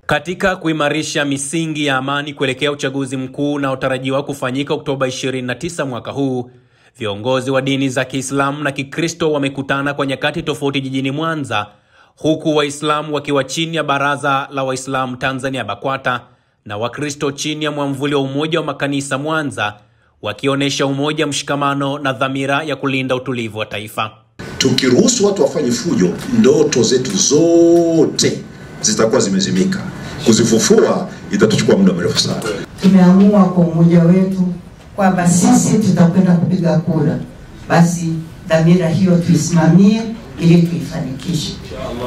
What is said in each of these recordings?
Katika kuimarisha misingi ya amani kuelekea uchaguzi mkuu unaotarajiwa kufanyika Oktoba 29 mwaka huu, viongozi wa dini za Kiislamu na Kikristo wamekutana kwa nyakati tofauti jijini Mwanza, huku Waislamu wakiwa chini ya Baraza la Waislamu Tanzania BAKWATA na Wakristo chini ya mwamvuli wa Umoja wa Makanisa Mwanza, wakionyesha umoja, mshikamano na dhamira ya kulinda utulivu wa taifa. Tukiruhusu watu wafanye fujo, ndoto zetu zote zitakuwa zimezimika. Kuzifufua itatuchukua muda mrefu sana. Tumeamua kwa umoja wetu kwamba sisi tutakwenda kupiga kura. Basi dhamira hiyo tuisimamie ili tuifanikishe.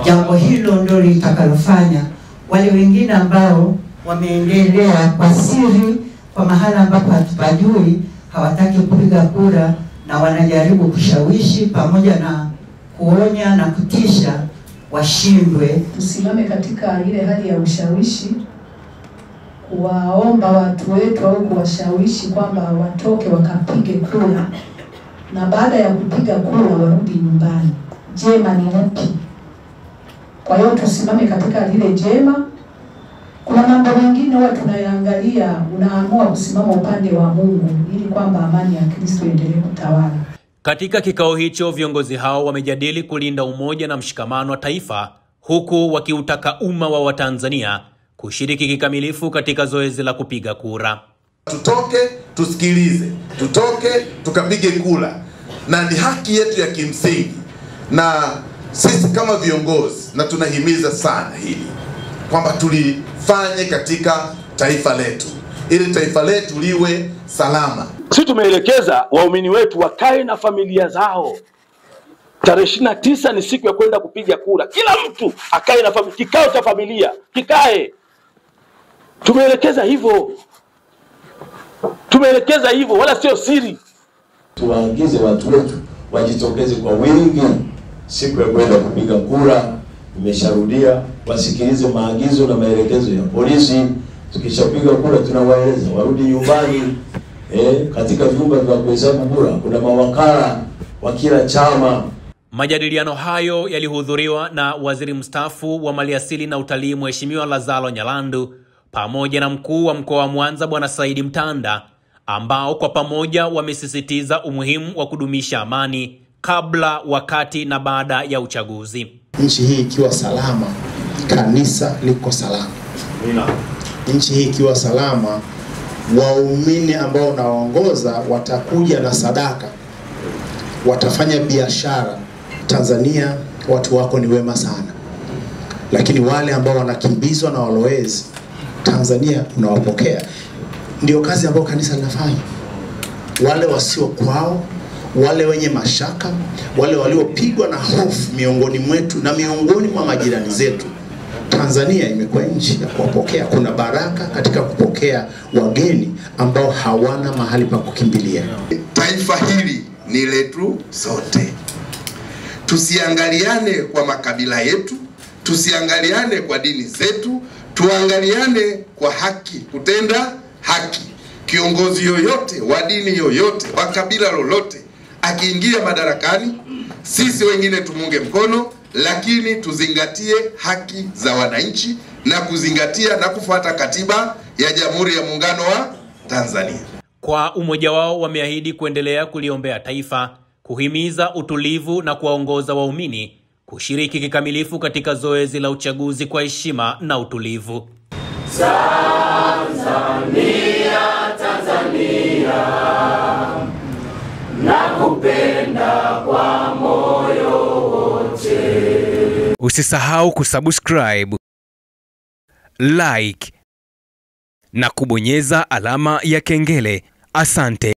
Jambo hilo ndio litakalofanya wale wengine ambao wameendelea kwa siri kwa mahala ambapo hatupajui, hawataki kupiga kura na wanajaribu kushawishi pamoja na kuonya na kutisha, washindwe. Tusimame katika ile hali ya ushawishi, kuwaomba watu wetu au kuwashawishi kwamba watoke wakapige kura, na baada ya kupiga kura warudi nyumbani. Jema ni upi? Kwa hiyo tusimame katika lile jema. Kuna mambo mengine huwa tunayaangalia, unaamua kusimama upande wa Mungu ili kwamba amani ya Kristo iendelee kutawala. Katika kikao hicho, viongozi hao wamejadili kulinda umoja na mshikamano wa taifa, huku wakiutaka umma wa Watanzania kushiriki kikamilifu katika zoezi la kupiga kura. Tutoke tusikilize, tutoke tukapige kura, na ni haki yetu ya kimsingi, na sisi kama viongozi na tunahimiza sana hili kwamba tulifanye katika taifa letu ili taifa letu liwe salama. Sisi tumeelekeza waumini wetu wakae na familia zao. Tarehe 29 ni siku ya kwenda kupiga kura. Kila mtu akae na familia, kikao cha familia kikae. Tumeelekeza hivyo, wala sio siri. Tuwaagize watu wetu wajitokeze kwa wingi siku ya kwenda kupiga kura. Nimesharudia, wasikilize maagizo na maelekezo ya polisi. Tukishapiga kura tunawaeleza warudi nyumbani. Katika vyumba vya kuhesabu kura kuna mawakala wa kila chama. Majadiliano hayo yalihudhuriwa na Waziri Mstaafu wa Maliasili na Utalii Mheshimiwa Lazaro Nyalandu pamoja na Mkuu wa Mkoa wa Mwanza Bwana Saidi Mtanda, ambao kwa pamoja wamesisitiza umuhimu wa kudumisha amani kabla, wakati na baada ya uchaguzi. Nchi hii ikiwa salama, kanisa liko salama. Nchi hii ikiwa salama, waumini ambao nawaongoza watakuja na sadaka, watafanya biashara. Tanzania watu wako ni wema sana, lakini wale ambao wanakimbizwa na walowezi, Tanzania unawapokea. Ndio kazi ambayo kanisa linafanya. Wale wasio kwao, wale wenye mashaka, wale waliopigwa na hofu miongoni mwetu na miongoni mwa majirani zetu, Tanzania imekuwa nchi ya kuwapokea. Kuna baraka katika kupokea wageni ambao hawana mahali pa kukimbilia. Taifa hili ni letu sote. Tusiangaliane kwa makabila yetu, tusiangaliane kwa dini zetu, tuangaliane kwa haki, kutenda haki. Kiongozi yoyote wa dini yoyote, wa kabila lolote, akiingia madarakani, sisi wengine tumunge mkono, lakini tuzingatie haki za wananchi na kuzingatia na kufuata katiba ya Jamhuri ya Muungano wa Tanzania. Kwa umoja wao wameahidi kuendelea kuliombea taifa, kuhimiza utulivu na kuwaongoza waumini kushiriki kikamilifu katika zoezi la uchaguzi kwa heshima na utulivu. Tanzania, nakupenda kwa moyo wote. Usisahau kusubscribe, like na kubonyeza alama ya kengele. Asante.